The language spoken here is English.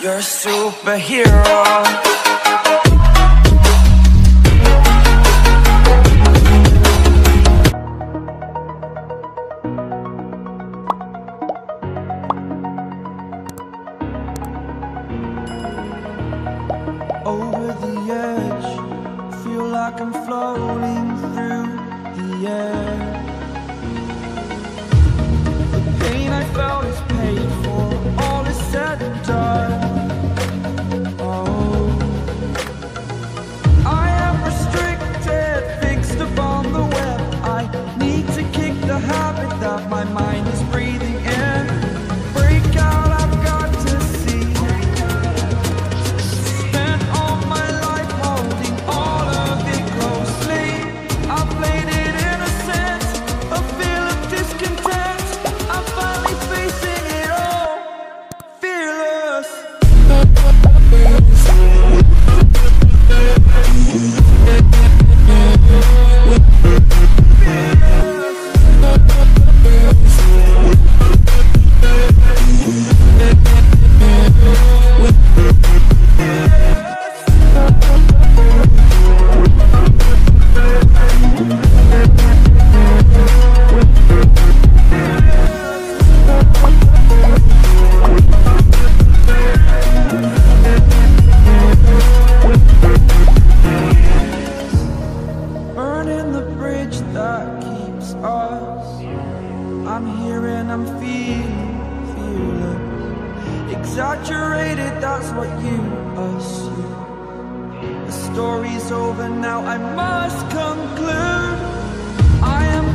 You're a superhero. Over the edge, feel like I'm floating through the air. The pain I felt is paid for, all is said and done. Oh, I am restricted, fixed upon the web. I need to kick the habit that my mind is breathing in. Break out, I've got to see. Spent all my life holding all of it closely. I played it innocent, a feel of discontent. I'm finally facing it all, fearless. Burning the bridge that keeps us. I'm here and I'm feeling fearless. Exaggerated, that's what you assume. The story's over now, I must conclude. I am